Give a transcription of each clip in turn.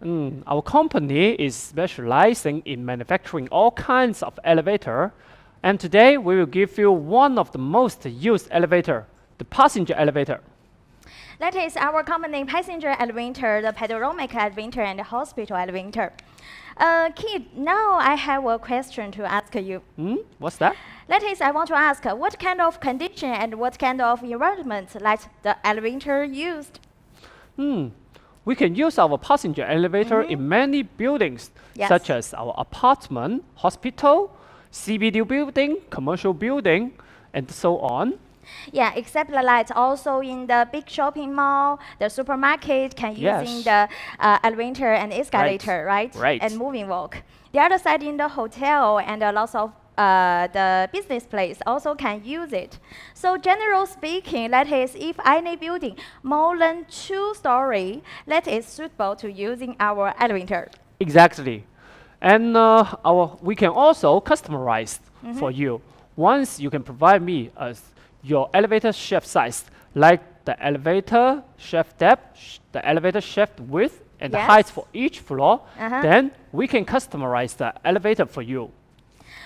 Our company is specializing in manufacturing all kinds of elevator, and today we will give you one of the most used elevator, the passenger elevator. That is our company passenger elevator, the panoramic elevator, and the hospital elevator. Kid, now I have a question to ask you. What's that? That is, I want to ask, what kind of condition and what kind of environment like the elevator used? We can use our passenger elevator in many buildings, such as our apartment, hospital, CBD building, commercial building, and so on. Yeah, except the lights also in the big shopping mall, the supermarket can using the elevator and escalator, right? Right. And moving walk. The other side in the hotel and lots of the business place also can use it. So general speaking, that is, if any building more than 2 story, that is suitable to using our elevator. Exactly. And we can also customize for you. Once you can provide me your elevator shaft size, like the elevator shaft depth, the elevator shaft width, and the height for each floor, then we can customize the elevator for you.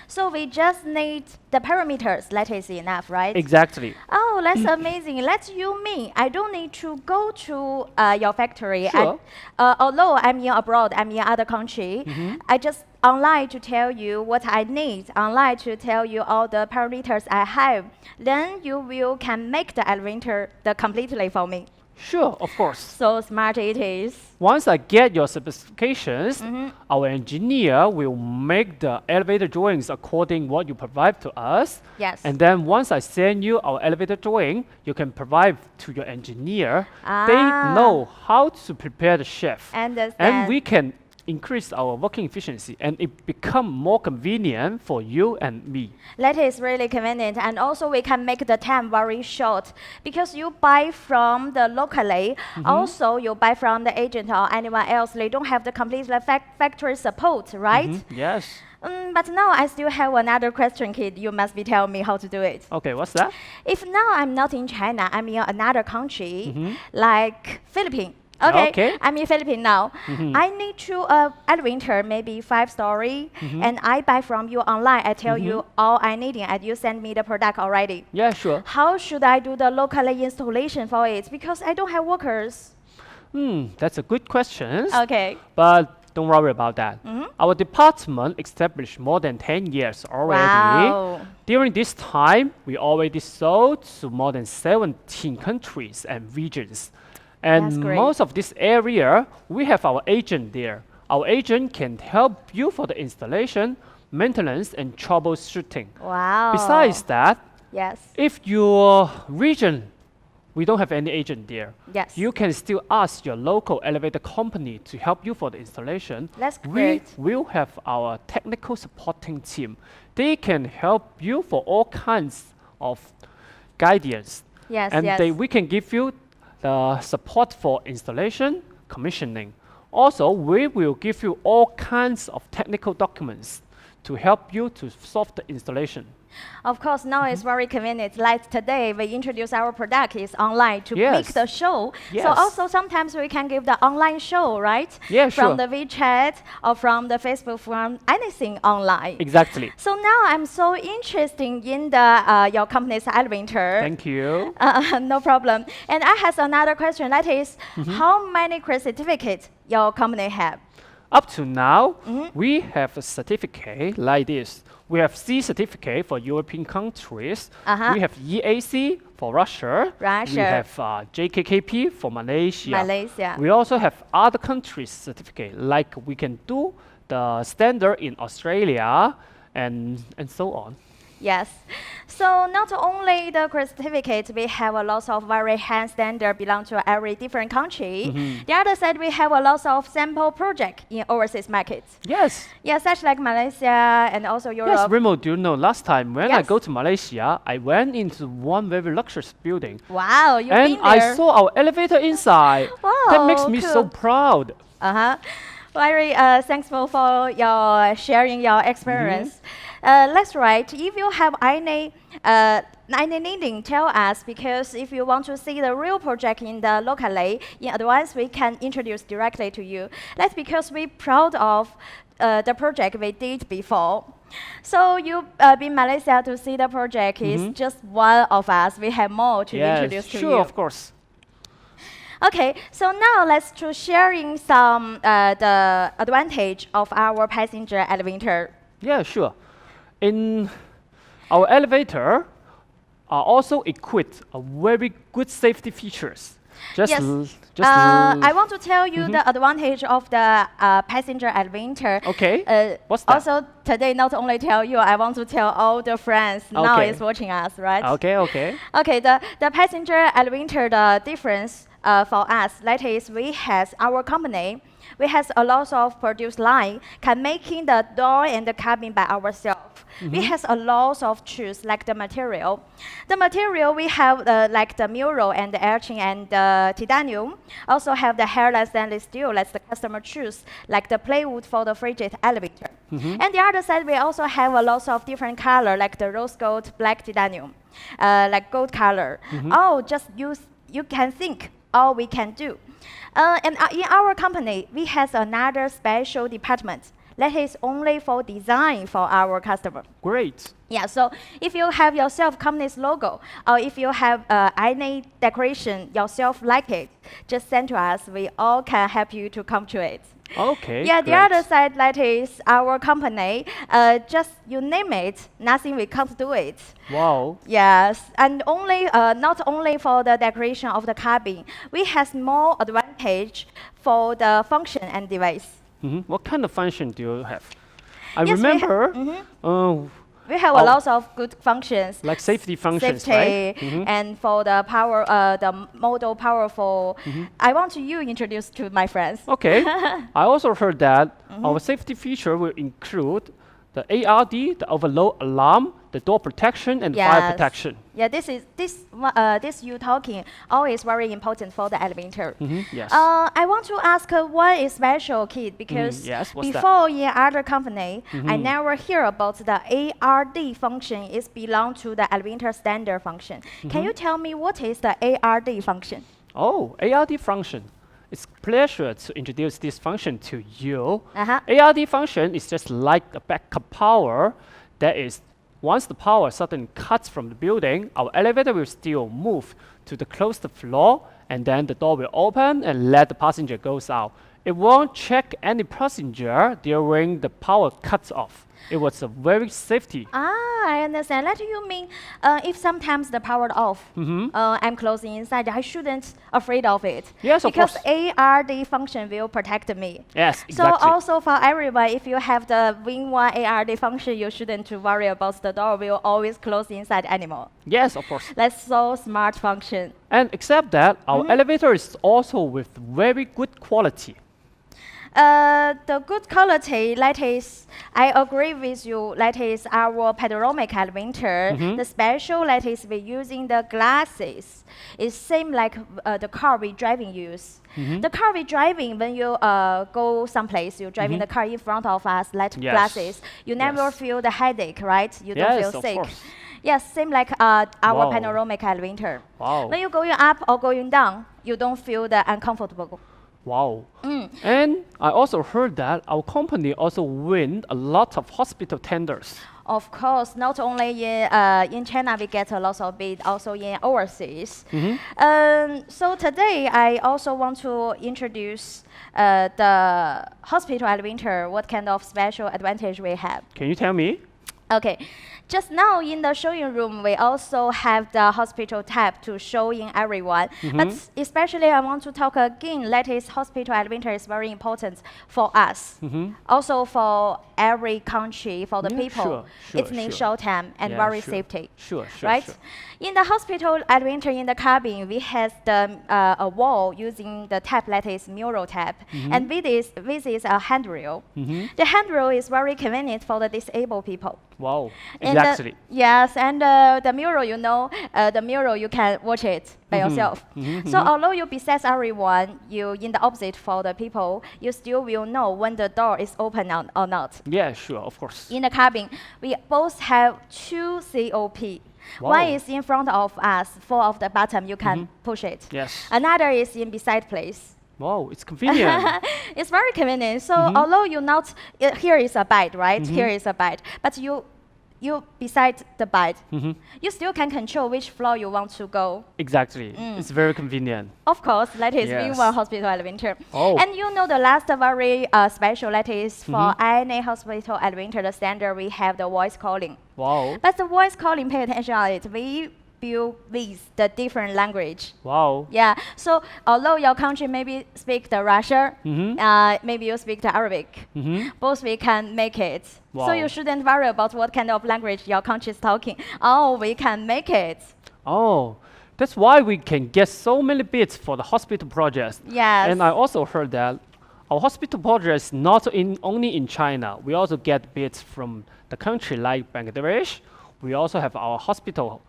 So we just need the parameters, that is enough, right? Exactly. Oh, that's amazing. Let's you mean I don't need to go to your factory. Sure. Although I'm in abroad, I'm in other country, I just online to tell you what I need, online to tell you all the parameters I have. Then you will can make the elevator completely for me. Sure, of course. So smart it is. Once I get your specifications, our engineer will make the elevator drawings according what you provide to us. Yes. And then once I send you our elevator drawing, you can provide to your engineer. They know how to prepare the shaft. And we can increase our working efficiency and it become more convenient for you and me. That is really convenient, and also we can make the time very short because you buy from the locally, also you buy from the agent or anyone else, they don't have the complete factory support, right? Yes. But now I still have another question, Kid. You must be telling me how to do it. Okay, what's that? If now I'm not in China, I'm in another country, like Philippines. Okay. I'm in Philippines now. I need to elevator, maybe 5-story, and I buy from you online. I tell you all I need, and you send me the product already. Yeah, sure. How should I do the local installation for it? Because I don't have workers. That's a good question. Okay. But don't worry about that. Our department established more than 10 years already. Wow. During this time, we already sold to more than 17 countries and regions. And most of this area, we have our agent there. Our agent can help you for the installation, maintenance, and troubleshooting. Wow. Besides that, if your region, we don't have any agent there, you can still ask your local elevator company to help you for the installation. That's great. We will have our technical supporting team. They can help you for all kinds of guidance. We can give you the support for installation, commissioning. Also, we will give you all kinds of technical documents to help you to solve the installation. Of course, now it's very convenient. Like today, we introduce our product is online to make the show. So also sometimes we can give the online show, right? Yeah, from the WeChat or from the Facebook, from anything online. Exactly. So now I'm so interested in the your company's elevator. Thank you. No problem. And I have another question. That is, how many certificates your company have? Up to now, we have a certificate like this. We have C certificate for European countries. We have EAC for Russia. We have JKKP for Malaysia. We also have other countries' certificate, like we can do the standard in Australia and so on. Yes. So not only the certificate, we have a lot of very high standard belong to every different country. The other side, we have a lot of sample project in overseas markets. Yes. Yeah, such like Malaysia and also Europe. Yes, Remo, do you know last time when I go to Malaysia, I went into one very luxurious building. Wow, you've been there. I saw our elevator inside. Wow, that makes me so proud. Very thankful for your sharing your experience. That's right. If you have any needing, tell us, because if you want to see the real project in the locally in advance, we can introduce directly to you. That's because we're proud of the project we did before. So you in Malaysia to see the project is just one of us. We have more to introduce to you. Sure, of course. Okay, so now let's to sharing some the advantage of our passenger elevator. Yeah, sure. In our elevator are also equipped a very good safety features. I want to tell you the advantage of the passenger elevator. Okay. What's that? Also, today not only tell you, I want to tell all the friends now is watching us, right? Okay. Okay. The passenger elevator, the difference for us, that is, we has our company. We has a lot of produce line can making the door and the cabin by ourselves. We has a lot of choose like the material. The material we have like the mural and the etching and the titanium. Also have the hairless stainless steel. Let's the customer choose like the plywood for the frigid elevator. And the other side we also have a lot of different color like the rose gold, black titanium, like gold color. Oh, just use you can think all we can do. And in our company, we have another special department that is only for design for our customer. Great. Yeah, so if you have yourself company's logo, or if you have any decoration yourself like it, just send to us. We all can help you to come to it. Okay. Yeah, great. the other side that is our company. Just you name it, nothing we can't do it. Wow. Yes, and only not only for the decoration of the cabin, we have more advantage for the function and device. What kind of function do you have? I Yes, remember. We have a lot of good functions. Like safety functions, safety, right? and for the power, the model powerful. I want you introduce to my friends. Okay. I also heard that our safety feature will include the ARD, the overload alarm, the door protection, and fire protection. Yeah, this you talking always very important for the elevator. Yes. I want to ask what is special, Kid, because before in other company, I never hear about the ARD function is belong to the elevator standard function. Can you tell me what is the ARD function? Oh, ARD function. It's a pleasure to introduce this function to you. ARD function is just like a backup power. That is, once the power suddenly cuts from the building, our elevator will still move to the closed floor, and then the door will open and let the passenger goes out. It won't check any passenger during the power cuts off. It was a very safety. I understand. That you mean if sometimes the power off, I'm closing inside, I shouldn't afraid of it. Yes, of course. Because ARD function will protect me. Yes, exactly. So also for everyone, if you have the WINONE ARD function, you shouldn't worry about the door will always close inside anymore. Yes, of course. That's so smart function. And except that, our elevator is also with very good quality. The good quality, that is, I agree with you, that is our panoramic elevator. The special, that is, we're using the glasses. It's same like the car we driving use. The car we driving, when you go someplace, you're driving the car in front of us, like glasses. You never feel the headache, right? You don't feel sick. Yes, same like our panoramic elevator. When you're going up or going down, you don't feel the uncomfortable. Wow. And I also heard that our company also win a lot of hospital tenders. Of course, not only in China we get a lot of bid, also in overseas. So today I also want to introduce the hospital elevator, what kind of special advantage we have. Can you tell me? Okay. Just now in the showing room, we also have the hospital tab to show in everyone. But especially I want to talk again, that is hospital elevator is very important for us. Also for every country, for the people. It's in short time and very safety. Right? In the hospital elevator in the cabin, we have the a wall using the tab that is mural tab. And this is a handrail. The handrail is very convenient for the disabled people. Wow, And exactly. yes, and the mirror, the mirror you can watch it by yourself. So although you besides everyone, you in the opposite for the people, you still will know when the door is open or not. Yeah, sure, of course. In the cabin, we both have two COP. Wow. One is in front of us, four of the bottom, you can push it. Yes. Another is in beside place. Wow, it's convenient. It's very convenient. So although you not, here is a bed, right? Here is a bed, but you beside the bed, you still can control which floor you want to go. Exactly. It's very convenient. Of course, that is Yes. WINONE Hospital Elevator. Oh. And the last very special, that is for any hospital elevator, the standard, we have the voice calling. Wow. But the voice calling, pay attention on it. We build with the different language. Wow. Yeah. So although your country maybe speak the Russian, maybe you speak the Arabic, both we can make it. Wow. So you shouldn't worry about what kind of language your country is talking. Oh, we can make it. Oh, that's why we can get so many bits for the hospital projects. Yes. And I also heard that our hospital project is not only in China. We also get bits from the country like Bangladesh. We also have our hospital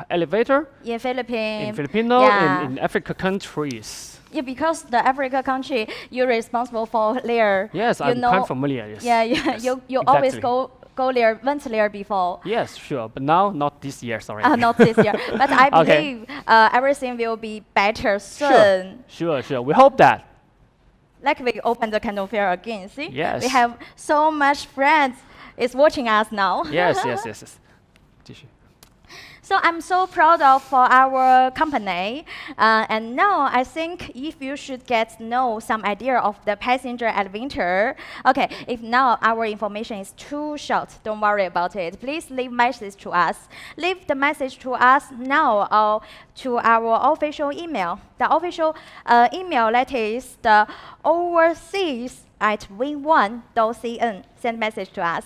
elevator In Philippines. in Filipino Yeah. in Africa countries. Yeah, because the Africa country, you're responsible for there. Yes, you I'm know, quite familiar. Yes. Yeah, Yes, you always exactly. go there, went there before. Yes, sure, but now not this year. Sorry. Not this year, but I Okay. believe everything will be better soon. Sure. We hope that. Like we open the candle fair again. See, Yes. we have so much friends is watching us now. Yes. 继续。 So I'm so proud of for our company. And now I think if you should get know some idea of the passenger elevator. Okay, if now our information is too short, don't worry about it. Please leave message to us. Leave the message to us now or to our official email. The official email, that is the overseas@win1.cn. Send message to us.